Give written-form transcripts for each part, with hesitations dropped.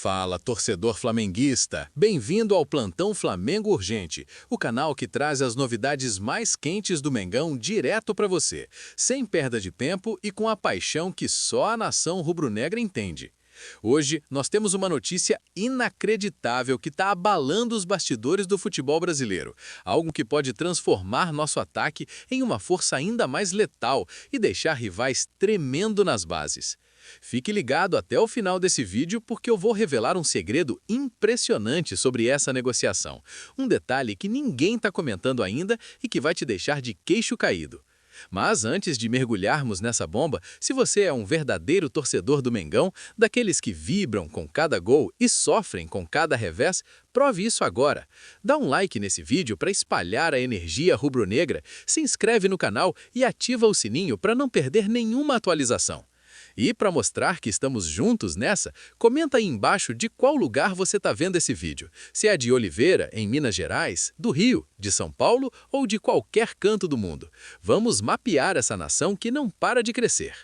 Fala, torcedor flamenguista! Bem-vindo ao Plantão Flamengo Urgente, o canal que traz as novidades mais quentes do Mengão direto para você, sem perda de tempo e com a paixão que só a nação rubro-negra entende. Hoje, nós temos uma notícia inacreditável que está abalando os bastidores do futebol brasileiro, algo que pode transformar nosso ataque em uma força ainda mais letal e deixar rivais tremendo nas bases. Fique ligado até o final desse vídeo porque eu vou revelar um segredo impressionante sobre essa negociação. Um detalhe que ninguém está comentando ainda e que vai te deixar de queixo caído. Mas antes de mergulharmos nessa bomba, se você é um verdadeiro torcedor do Mengão, daqueles que vibram com cada gol e sofrem com cada revés, prove isso agora. Dá um like nesse vídeo para espalhar a energia rubro-negra, se inscreve no canal e ativa o sininho para não perder nenhuma atualização. E para mostrar que estamos juntos nessa, comenta aí embaixo de qual lugar você está vendo esse vídeo. Se é de Oliveira, em Minas Gerais, do Rio, de São Paulo ou de qualquer canto do mundo. Vamos mapear essa nação que não para de crescer.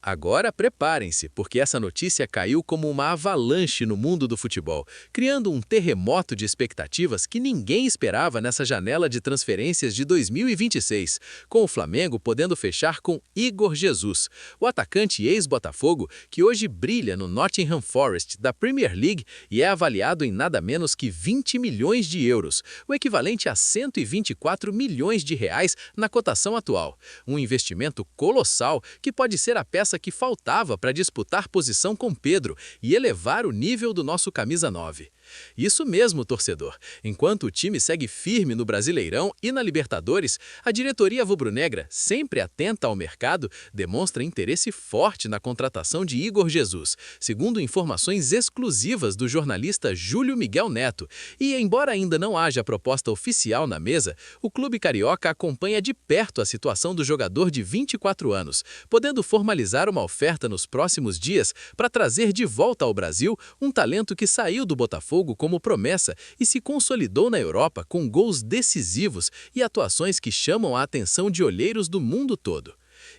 Agora preparem-se, porque essa notícia caiu como uma avalanche no mundo do futebol, criando um terremoto de expectativas que ninguém esperava nessa janela de transferências de 2026, com o Flamengo podendo fechar com Igor Jesus, o atacante ex-Botafogo que hoje brilha no Nottingham Forest da Premier League e é avaliado em nada menos que 20 milhões de euros, o equivalente a 124 milhões de reais na cotação atual. Um investimento colossal que pode ser a peça que faltava para disputar posição com Pedro e elevar o nível do nosso camisa 9. Isso mesmo, torcedor. Enquanto o time segue firme no Brasileirão e na Libertadores, a diretoria rubro-negra, sempre atenta ao mercado, demonstra interesse forte na contratação de Igor Jesus, segundo informações exclusivas do jornalista Júlio Miguel Neto. E, embora ainda não haja proposta oficial na mesa, o clube carioca acompanha de perto a situação do jogador de 24 anos, podendo formalizar uma oferta nos próximos dias para trazer de volta ao Brasil um talento que saiu do Botafogo como promessa e se consolidou na Europa com gols decisivos e atuações que chamam a atenção de olheiros do mundo todo.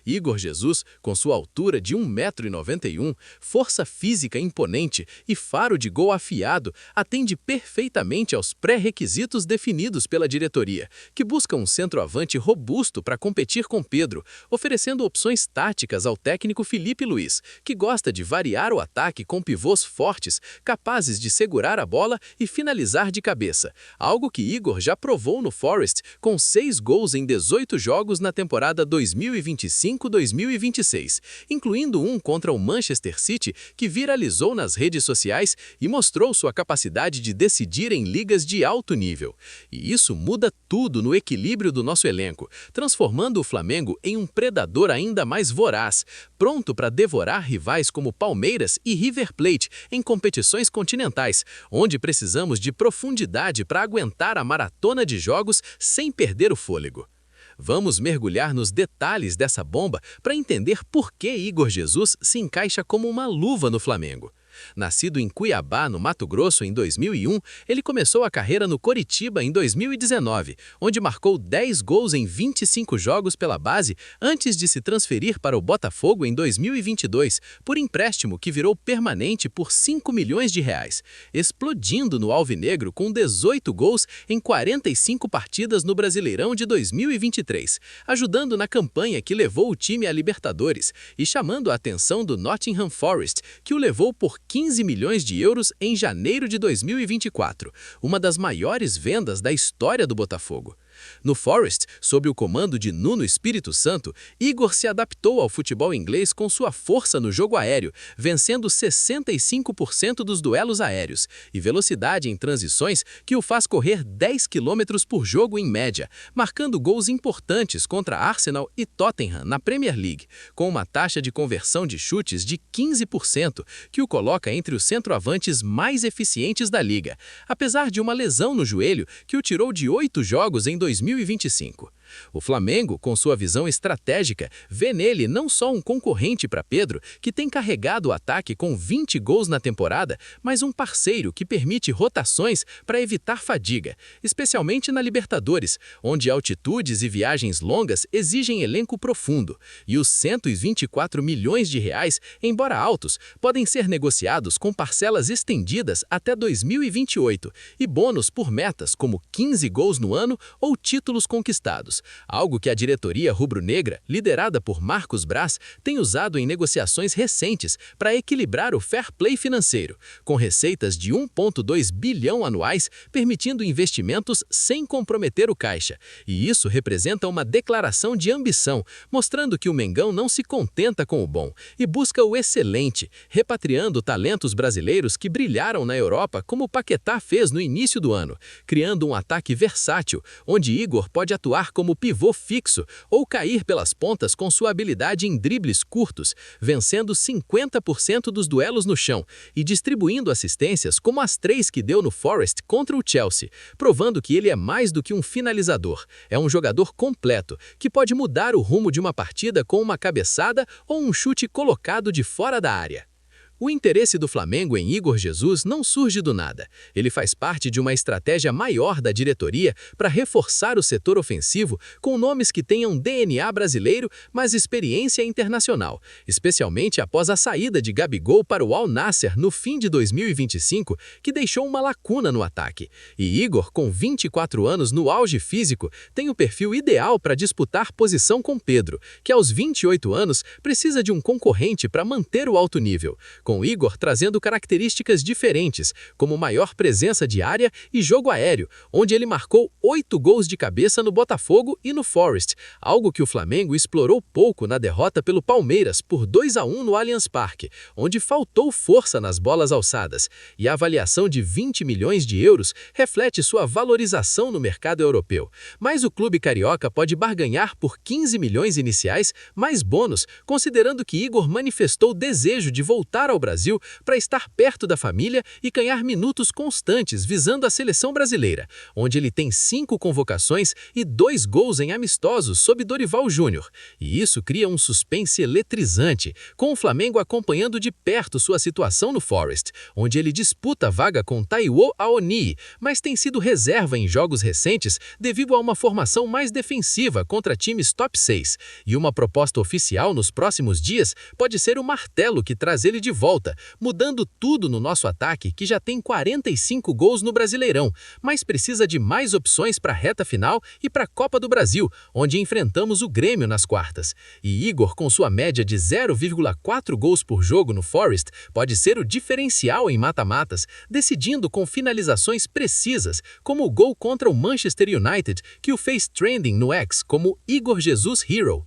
Igor Jesus, com sua altura de 1,91 m, força física imponente e faro de gol afiado, atende perfeitamente aos pré-requisitos definidos pela diretoria, que busca um centroavante robusto para competir com Pedro, oferecendo opções táticas ao técnico Felipe Luiz, que gosta de variar o ataque com pivôs fortes, capazes de segurar a bola e finalizar de cabeça, algo que Igor já provou no Forest com 6 gols em 18 jogos na temporada 2025-2026, incluindo um contra o Manchester City que viralizou nas redes sociais e mostrou sua capacidade de decidir em ligas de alto nível. E isso muda tudo no equilíbrio do nosso elenco, transformando o Flamengo em um predador ainda mais voraz, pronto para devorar rivais como Palmeiras e River Plate em competições continentais, onde precisamos de profundidade para aguentar a maratona de jogos sem perder o fôlego. Vamos mergulhar nos detalhes dessa bomba para entender por que Igor Jesus se encaixa como uma luva no Flamengo. Nascido em Cuiabá, no Mato Grosso, em 2001, ele começou a carreira no Coritiba em 2019, onde marcou 10 gols em 25 jogos pela base antes de se transferir para o Botafogo em 2022, por empréstimo que virou permanente por 5 milhões de reais, explodindo no alvinegro com 18 gols em 45 partidas no Brasileirão de 2023, ajudando na campanha que levou o time à Libertadores e chamando a atenção do Nottingham Forest, que o levou por 15 milhões de euros em janeiro de 2024, uma das maiores vendas da história do Botafogo. No Forest, sob o comando de Nuno Espírito Santo, Igor se adaptou ao futebol inglês com sua força no jogo aéreo, vencendo 65% dos duelos aéreos e velocidade em transições que o faz correr 10 km por jogo em média, marcando gols importantes contra Arsenal e Tottenham na Premier League, com uma taxa de conversão de chutes de 15%, que o coloca entre os centroavantes mais eficientes da liga, apesar de uma lesão no joelho que o tirou de 8 jogos em 2025. O Flamengo, com sua visão estratégica, vê nele não só um concorrente para Pedro, que tem carregado o ataque com 20 gols na temporada, mas um parceiro que permite rotações para evitar fadiga, especialmente na Libertadores, onde altitudes e viagens longas exigem elenco profundo. E os 124 milhões de reais, embora altos, podem ser negociados com parcelas estendidas até 2028 e bônus por metas como 15 gols no ano ou títulos conquistados, algo que a diretoria rubro-negra, liderada por Marcos Braz, tem usado em negociações recentes para equilibrar o fair play financeiro, com receitas de 1,2 bilhão anuais, permitindo investimentos sem comprometer o caixa. E isso representa uma declaração de ambição, mostrando que o Mengão não se contenta com o bom e busca o excelente, repatriando talentos brasileiros que brilharam na Europa como Paquetá fez no início do ano, criando um ataque versátil, onde Igor pode atuar como pivô fixo ou cair pelas pontas com sua habilidade em dribles curtos, vencendo 50% dos duelos no chão e distribuindo assistências como as 3 que deu no Forest contra o Chelsea, provando que ele é mais do que um finalizador, é um jogador completo, que pode mudar o rumo de uma partida com uma cabeçada ou um chute colocado de fora da área. O interesse do Flamengo em Igor Jesus não surge do nada. Ele faz parte de uma estratégia maior da diretoria para reforçar o setor ofensivo com nomes que tenham DNA brasileiro, mas experiência internacional, especialmente após a saída de Gabigol para o Al Nassr no fim de 2025, que deixou uma lacuna no ataque. E Igor, com 24 anos no auge físico, tem o perfil ideal para disputar posição com Pedro, que aos 28 anos precisa de um concorrente para manter o alto nível, com Igor trazendo características diferentes, como maior presença de área e jogo aéreo, onde ele marcou 8 gols de cabeça no Botafogo e no Forest, algo que o Flamengo explorou pouco na derrota pelo Palmeiras por 2-1 no Allianz Parque, onde faltou força nas bolas alçadas, e a avaliação de 20 milhões de euros reflete sua valorização no mercado europeu. Mas o clube carioca pode barganhar por 15 milhões iniciais, mais bônus, considerando que Igor manifestou desejo de voltar ao Brasil para estar perto da família e ganhar minutos constantes visando a seleção brasileira, onde ele tem 5 convocações e 2 gols em amistosos sob Dorival Júnior. E isso cria um suspense eletrizante, com o Flamengo acompanhando de perto sua situação no Forest, onde ele disputa a vaga com Taiwo Aoni, mas tem sido reserva em jogos recentes devido a uma formação mais defensiva contra times top 6. E uma proposta oficial nos próximos dias pode ser o martelo que traz ele de volta, mudando tudo no nosso ataque, que já tem 45 gols no Brasileirão, mas precisa de mais opções para a reta final e para a Copa do Brasil, onde enfrentamos o Grêmio nas quartas. E Igor, com sua média de 0,4 gols por jogo no Forest, pode ser o diferencial em mata-matas, decidindo com finalizações precisas, como o gol contra o Manchester United, que o fez trending no X como Igor Jesus Hero.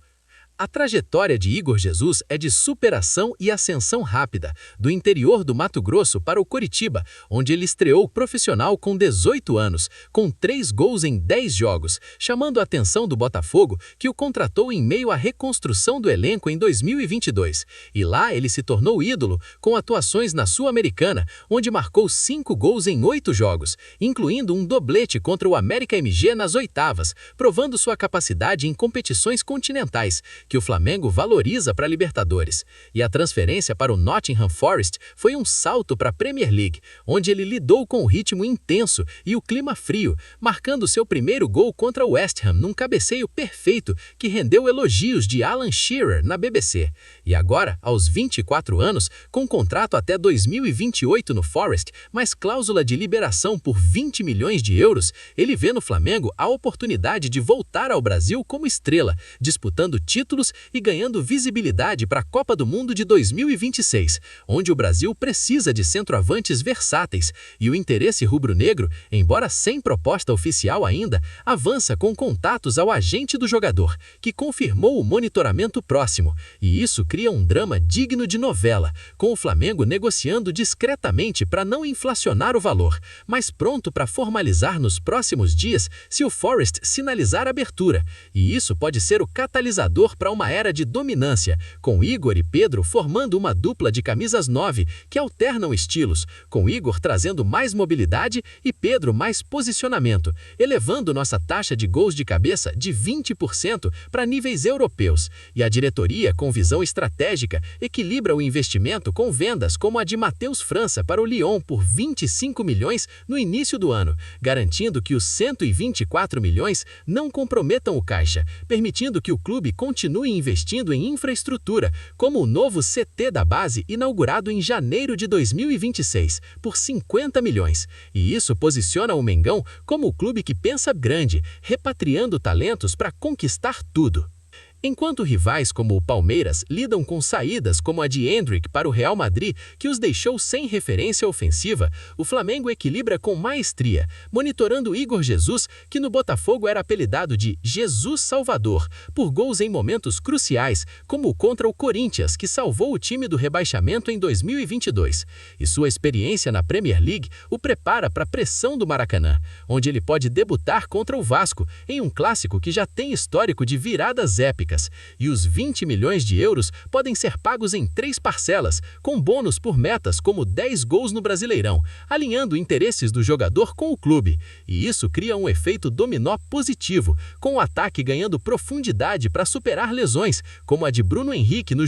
A trajetória de Igor Jesus é de superação e ascensão rápida, do interior do Mato Grosso para o Coritiba, onde ele estreou profissional com 18 anos, com 3 gols em 10 jogos, chamando a atenção do Botafogo, que o contratou em meio à reconstrução do elenco em 2022. E lá ele se tornou ídolo, com atuações na Sul-Americana, onde marcou 5 gols em 8 jogos, incluindo um doblete contra o América MG nas oitavas, provando sua capacidade em competições continentais, que o Flamengo valoriza para a Libertadores. E a transferência para o Nottingham Forest foi um salto para a Premier League, onde ele lidou com o ritmo intenso e o clima frio, marcando seu primeiro gol contra o West Ham num cabeceio perfeito que rendeu elogios de Alan Shearer na BBC. E agora, aos 24 anos, com contrato até 2028 no Forest, mas cláusula de liberação por 20 milhões de euros, ele vê no Flamengo a oportunidade de voltar ao Brasil como estrela, disputando títulos e ganhando visibilidade para a Copa do Mundo de 2026, onde o Brasil precisa de centroavantes versáteis, e o interesse rubro-negro, embora sem proposta oficial ainda, avança com contatos ao agente do jogador, que confirmou o monitoramento próximo, e isso cria um drama digno de novela, com o Flamengo negociando discretamente para não inflacionar o valor, mas pronto para formalizar nos próximos dias se o Forest sinalizar abertura, e isso pode ser o catalisador para para uma era de dominância, com Igor e Pedro formando uma dupla de camisas 9 que alternam estilos, com Igor trazendo mais mobilidade e Pedro mais posicionamento, elevando nossa taxa de gols de cabeça de 20% para níveis europeus. E a diretoria, com visão estratégica, equilibra o investimento com vendas como a de Matheus França para o Lyon por 25 milhões no início do ano, garantindo que os 124 milhões não comprometam o caixa, permitindo que o clube continue investindo em infraestrutura, como o novo CT da base inaugurado em janeiro de 2026, por 50 milhões. E isso posiciona o Mengão como o clube que pensa grande, repatriando talentos para conquistar tudo. Enquanto rivais como o Palmeiras lidam com saídas como a de Endrick para o Real Madrid, que os deixou sem referência ofensiva, o Flamengo equilibra com maestria, monitorando Igor Jesus, que no Botafogo era apelidado de Jesus Salvador, por gols em momentos cruciais, como o contra o Corinthians, que salvou o time do rebaixamento em 2022. E sua experiência na Premier League o prepara para a pressão do Maracanã, onde ele pode debutar contra o Vasco, em um clássico que já tem histórico de viradas épicas. E os 20 milhões de euros podem ser pagos em 3 parcelas, com bônus por metas como 10 gols no Brasileirão, alinhando interesses do jogador com o clube. E isso cria um efeito dominó positivo, com o ataque ganhando profundidade para superar lesões, como a de Bruno Henrique no